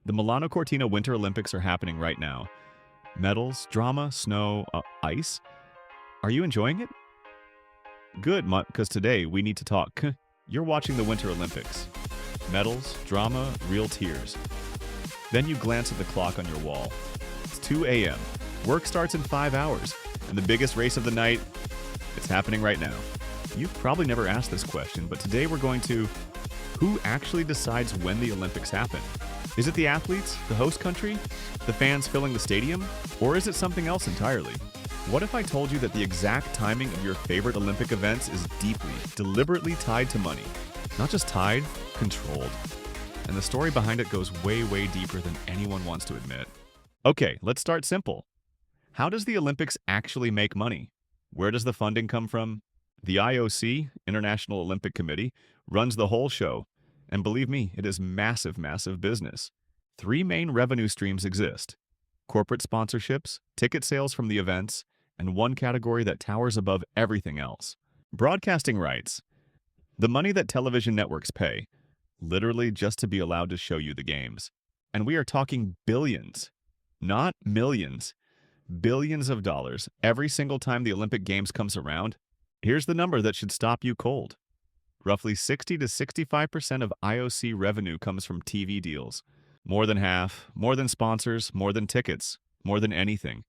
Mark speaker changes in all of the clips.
Speaker 1: The Milano Cortina Winter Olympics are happening right now. Medals, drama, snow, ice. Are you enjoying it? Good, because today we need to talk. You're watching the Winter Olympics. Medals, drama, real tears. Then you glance at the clock on your wall. It's 2 a.m. Work starts in 5 hours, and the biggest race of the night, it's happening right now. You've probably never asked this question, but today we're going to... Who actually decides when the Olympics happen? Is it the athletes, the host country, the fans filling the stadium, or is it something else entirely? What if I told you that the exact timing of your favorite Olympic events is deeply, deliberately tied to money? Not just tied, controlled. And the story behind it goes way, way deeper than anyone wants to admit. Okay, let's start simple. How does the Olympics actually make money? Where does the funding come from? The IOC, International Olympic Committee, runs the whole show. And believe me, it is massive, massive business. 3 main revenue streams exist: corporate sponsorships, ticket sales from the events, and one category that towers above everything else: broadcasting rights. The money that television networks pay, literally just to be allowed to show you the games. And we are talking billions, not millions, billions of dollars every single time the Olympic Games comes around. Here's the number that should stop you cold. Roughly 60 to 65% of IOC revenue comes from TV deals. More than half, more than sponsors, more than tickets, more than anything.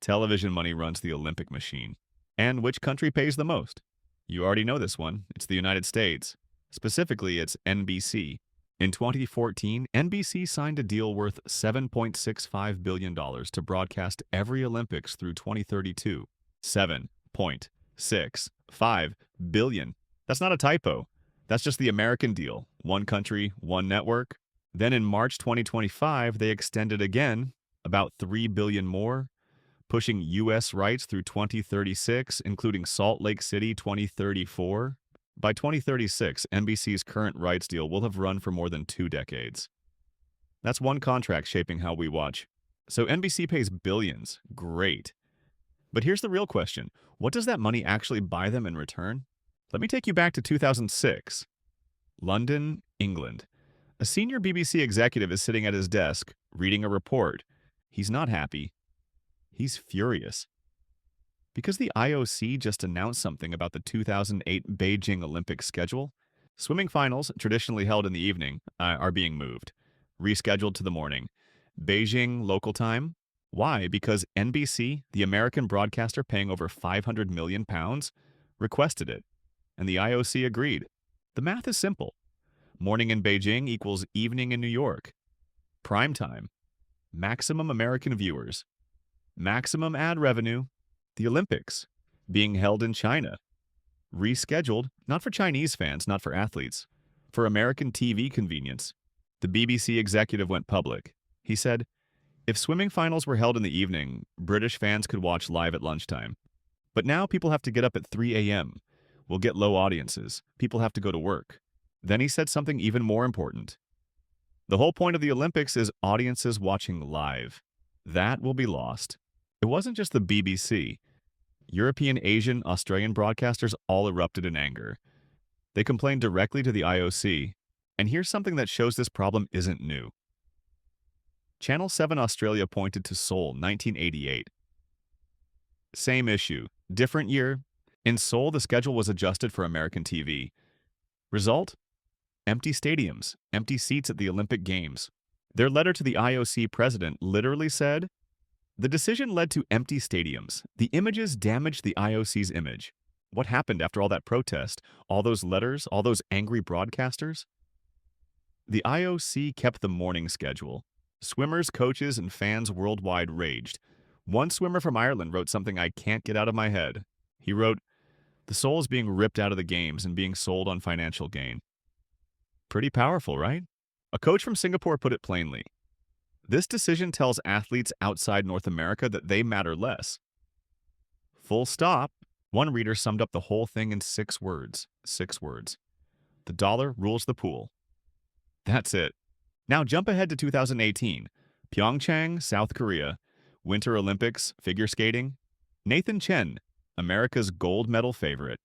Speaker 1: Television money runs the Olympic machine. And which country pays the most? You already know this one. It's the United States. Specifically, it's NBC. In 2014, NBC signed a deal worth $7.65 billion to broadcast every Olympics through 2032. $7.65 billion. That's not a typo. That's just the American deal. One country, one network. Then in March 2025, they extended again, about $3 billion more, pushing U.S. rights through 2036, including Salt Lake City 2034. By 2036, NBC's current rights deal will have run for more than 2 decades. That's one contract shaping how we watch. So NBC pays billions. Great. But here's the real question. What does that money actually buy them in return? Let me take you back to 2006. London, England. A senior BBC executive is sitting at his desk, reading a report. He's not happy. He's furious. Because the IOC just announced something about the 2008 Beijing Olympic schedule, swimming finals, traditionally held in the evening, are being moved, rescheduled to the morning. Beijing local time. Why? Because NBC, the American broadcaster paying over £500 million, requested it. And the IOC agreed. The math is simple. Morning in Beijing equals evening in New York. Prime time. Maximum American viewers. Maximum ad revenue. The Olympics. Being held in China. Rescheduled, not for Chinese fans, not for athletes. For American TV convenience. The BBC executive went public. He said, if swimming finals were held in the evening, British fans could watch live at lunchtime. But now people have to get up at 3 a.m. We'll get low audiences. People have to go to work. Then he said something even more important. The whole point of the Olympics is audiences watching live. That will be lost. It wasn't just the BBC. European, Asian, Australian broadcasters all erupted in anger. They complained directly to the IOC. And here's something that shows this problem isn't new. Channel 7 Australia pointed to Seoul, 1988. Same issue. Different year. In Seoul, the schedule was adjusted for American TV. Result? Empty stadiums, empty seats at the Olympic Games. Their letter to the IOC president literally said, the decision led to empty stadiums. The images damaged the IOC's image. What happened after all that protest? All those letters? All those angry broadcasters? The IOC kept the morning schedule. Swimmers, coaches, and fans worldwide raged. One swimmer from Ireland wrote something I can't get out of my head. He wrote, the soul is being ripped out of the games and being sold on financial gain. Pretty powerful, right? A coach from Singapore put it plainly. This decision tells athletes outside North America that they matter less. Full stop. One reader summed up the whole thing in 6 words. 6 words. The dollar rules the pool. That's it. Now jump ahead to 2018. PyeongChang, South Korea. Winter Olympics, figure skating. Nathan Chen, America's gold medal favorite.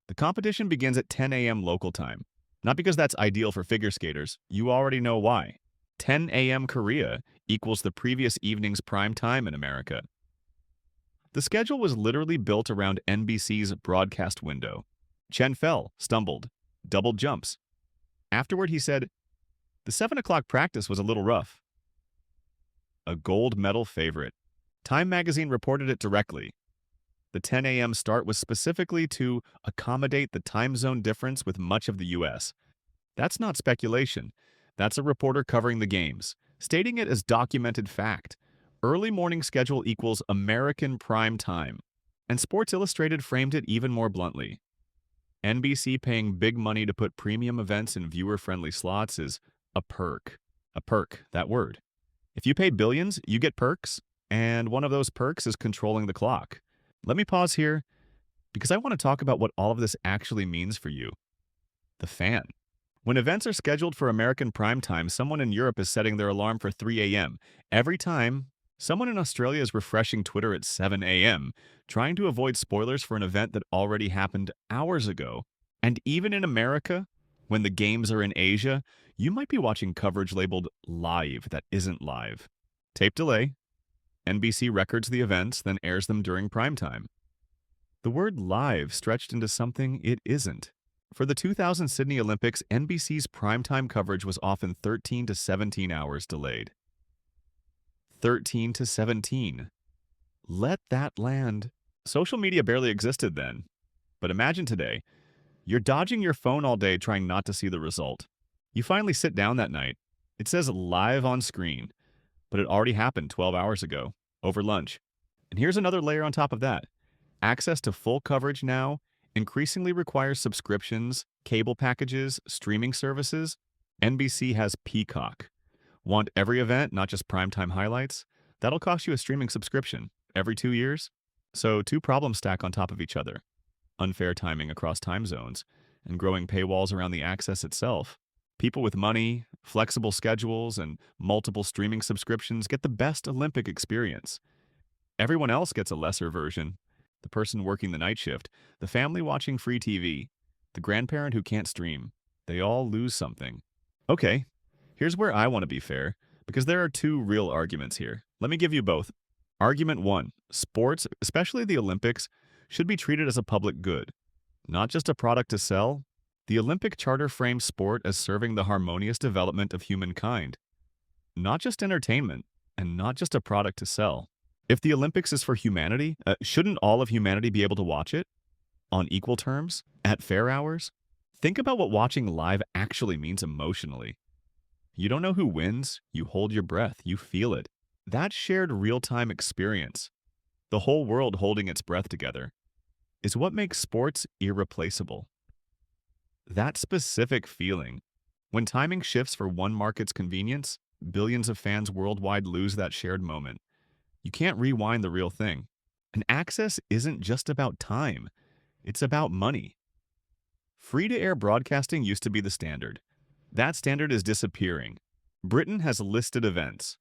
Speaker 1: The competition begins at 10 a.m. local time. Not because that's ideal for figure skaters. You already know why. 10 a.m. Korea equals the previous evening's prime time in America. The schedule was literally built around NBC's broadcast window. Chen fell, stumbled, doubled jumps. Afterward, he said, "The 7 o'clock practice was a little rough." A gold medal favorite. Time magazine reported it directly. The 10 a.m. start was specifically to accommodate the time zone difference with much of the U.S. That's not speculation. That's a reporter covering the games, stating it as documented fact. Early morning schedule equals American prime time. And Sports Illustrated framed it even more bluntly. NBC paying big money to put premium events in viewer-friendly slots is a perk. A perk, that word. If you pay billions, you get perks, and one of those perks is controlling the clock. Let me pause here, because I want to talk about what all of this actually means for you. The fan. When events are scheduled for American prime time, someone in Europe is setting their alarm for 3 a.m. Every time, someone in Australia is refreshing Twitter at 7 a.m., trying to avoid spoilers for an event that already happened hours ago. And even in America, when the games are in Asia, you might be watching coverage labeled live that isn't live. Tape delay. NBC records the events, then airs them during prime time. The word live stretched into something it isn't. For the 2000 Sydney Olympics, NBC's primetime coverage was often 13 to 17 hours delayed. 13 to 17. Let that land. Social media barely existed then. But imagine today, you're dodging your phone all day trying not to see the result. You finally sit down that night. It says live on screen, but it already happened 12 hours ago, over lunch. And here's another layer on top of that. Access to full coverage now increasingly requires subscriptions, cable packages, streaming services. NBC has Peacock. Want every event, not just primetime highlights? That'll cost you a streaming subscription every 2 years. So 2 problems stack on top of each other. Unfair timing across time zones, and growing paywalls around the access itself. People with money, flexible schedules, and multiple streaming subscriptions get the best Olympic experience. Everyone else gets a lesser version. The person working the night shift, the family watching free TV, the grandparent who can't stream. They all lose something. Okay, here's where I want to be fair, because there are 2 real arguments here. Let me give you both. Argument 1. Sports, especially the Olympics, should be treated as a public good, not just a product to sell. The Olympic Charter frames sport as serving the harmonious development of humankind, not just entertainment, and not just a product to sell. If the Olympics is for humanity, shouldn't all of humanity be able to watch it? On equal terms? At fair hours? Think about what watching live actually means emotionally. You don't know who wins, you hold your breath, you feel it. That shared real-time experience, the whole world holding its breath together, is what makes sports irreplaceable. That specific feeling, when timing shifts for one market's convenience, billions of fans worldwide lose that shared moment. You can't rewind the real thing. And access isn't just about time. It's about money. Free-to-air broadcasting used to be the standard. That standard is disappearing. Britain has listed events.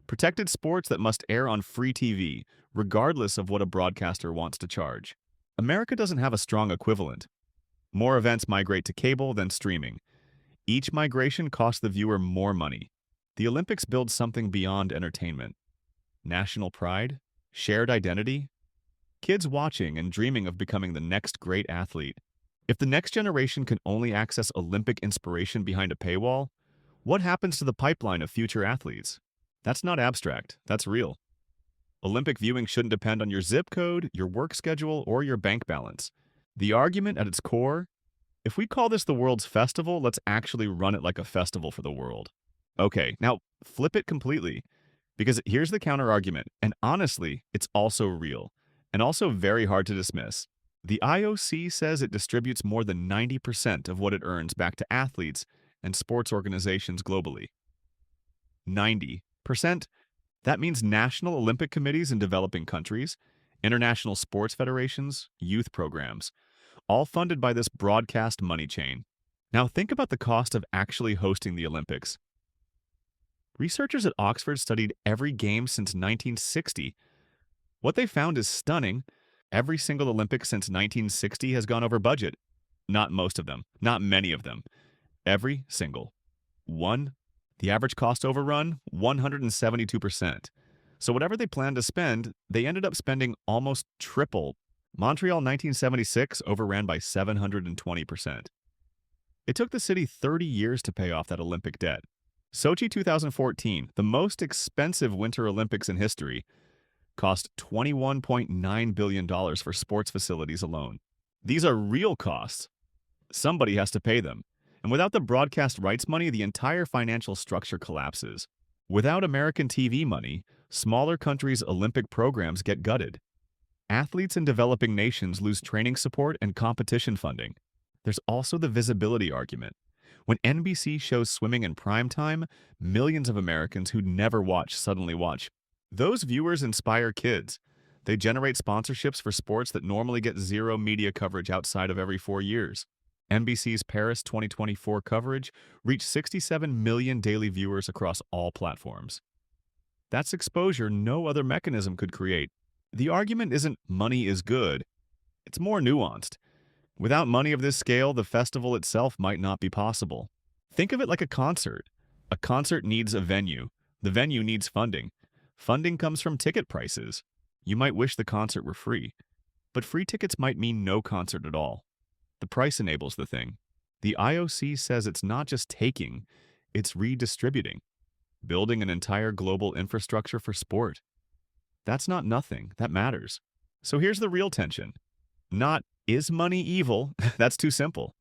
Speaker 1: Protected sports that must air on free TV, regardless of what a broadcaster wants to charge. America doesn't have a strong equivalent. More events migrate to cable than streaming. Each migration costs the viewer more money. The Olympics build something beyond entertainment. National pride, shared identity, kids watching and dreaming of becoming the next great athlete. If the next generation can only access Olympic inspiration behind a paywall, what happens to the pipeline of future athletes? That's not abstract, that's real. Olympic viewing shouldn't depend on your zip code, your work schedule, or your bank balance. The argument at its core, if we call this the world's festival, let's actually run it like a festival for the world. Okay, now flip it completely. Because here's the counter-argument, and honestly, it's also real, and also very hard to dismiss. The IOC says it distributes more than 90% of what it earns back to athletes and sports organizations globally. 90%? That means national Olympic committees in developing countries, international sports federations, youth programs, all funded by this broadcast money chain. Now think about the cost of actually hosting the Olympics. Researchers at Oxford studied every game since 1960. What they found is stunning. Every single Olympics since 1960 has gone over budget. Not most of them, not many of them. Every single one The average cost overrun, 172%. So whatever they planned to spend, they ended up spending almost triple. Montreal 1976 overran by 720%. It took the city 30 years to pay off that Olympic debt. Sochi 2014, the most expensive Winter Olympics in history, cost $21.9 billion for sports facilities alone. These are real costs. Somebody has to pay them. And without the broadcast rights money, the entire financial structure collapses. Without American TV money, smaller countries' Olympic programs get gutted. Athletes in developing nations lose training support and competition funding. There's also the visibility argument. When NBC shows swimming in prime time, millions of Americans who'd never watch suddenly watch. Those viewers inspire kids. They generate sponsorships for sports that normally get zero media coverage outside of every 4 years. NBC's Paris 2024 coverage reached 67 million daily viewers across all platforms. That's exposure no other mechanism could create. The argument isn't money is good. It's more nuanced. Without money of this scale, the festival itself might not be possible. Think of it like a concert. A concert needs a venue. The venue needs funding. Funding comes from ticket prices. You might wish the concert were free, but free tickets might mean no concert at all. The price enables the thing. The IOC says it's not just taking, it's redistributing, building an entire global infrastructure for sport. That's not nothing, that matters. So here's the real tension. Not, is money evil? That's too simple.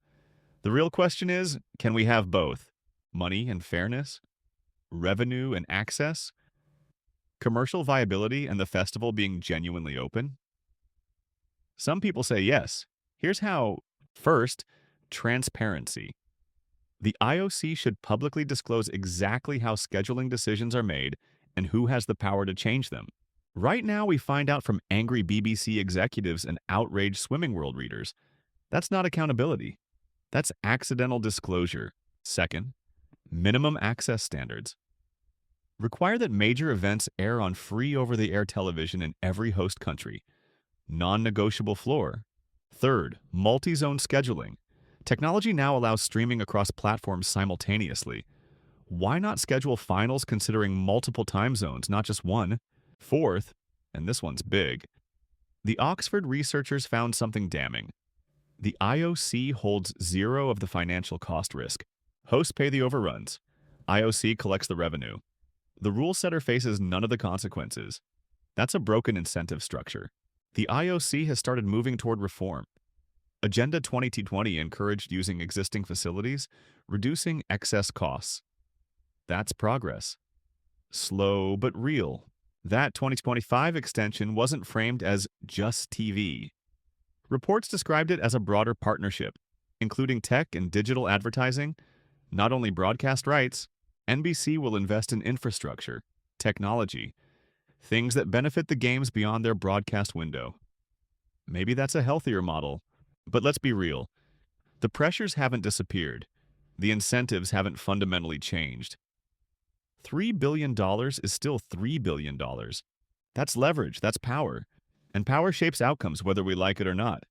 Speaker 1: The real question is, can we have both? Money and fairness? Revenue and access? Commercial viability and the festival being genuinely open? Some people say yes. Here's how. First, transparency. The IOC should publicly disclose exactly how scheduling decisions are made and who has the power to change them. Right now, we find out from angry BBC executives and outraged Swimming World readers. That's not accountability. That's accidental disclosure. Second, minimum access standards. Require that major events air on free over-the-air television in every host country. Non-negotiable floor. Third, multi-zone scheduling. Technology now allows streaming across platforms simultaneously. Why not schedule finals considering multiple time zones, not just one? Fourth, and this one's big, the Oxford researchers found something damning. The IOC holds zero of the financial cost risk. Hosts pay the overruns. IOC collects the revenue. The rule setter faces none of the consequences. That's a broken incentive structure. The IOC has started moving toward reform. Agenda 2020 encouraged using existing facilities, reducing excess costs. That's progress. Slow but real. That 2025 extension wasn't framed as just TV. Reports described it as a broader partnership, including tech and digital advertising, not only broadcast rights. NBC will invest in infrastructure, technology, things that benefit the games beyond their broadcast window. Maybe that's a healthier model, but let's be real. The pressures haven't disappeared. The incentives haven't fundamentally changed. $3 billion is still $3 billion. That's leverage, that's power. And power shapes outcomes whether we like it or not.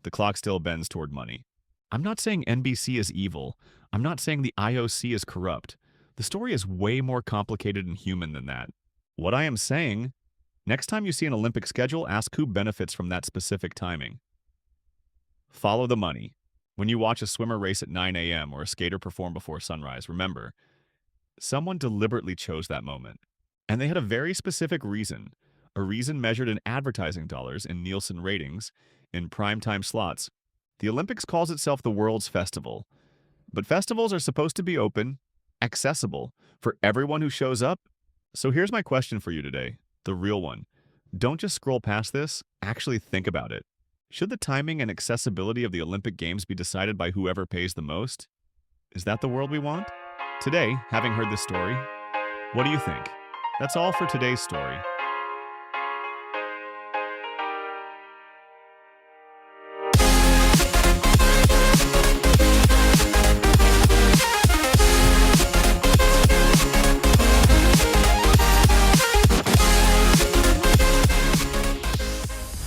Speaker 1: The clock still bends toward money. I'm not saying NBC is evil. I'm not saying the IOC is corrupt. The story is way more complicated and human than that. What I am saying, next time you see an Olympic schedule, ask who benefits from that specific timing. Follow the money. When you watch a swimmer race at 9 a.m. or a skater perform before sunrise, remember, someone deliberately chose that moment. And they had a very specific reason, a reason measured in advertising dollars, in Nielsen ratings, in primetime slots. The Olympics calls itself the world's festival. But festivals are supposed to be open, accessible, for everyone who shows up. So here's my question for you today, the real one. Don't just scroll past this, actually think about it. Should the timing and accessibility of the Olympic Games be decided by whoever pays the most? Is that the world we want? Today, having heard this story, what do you think? That's all for today's story.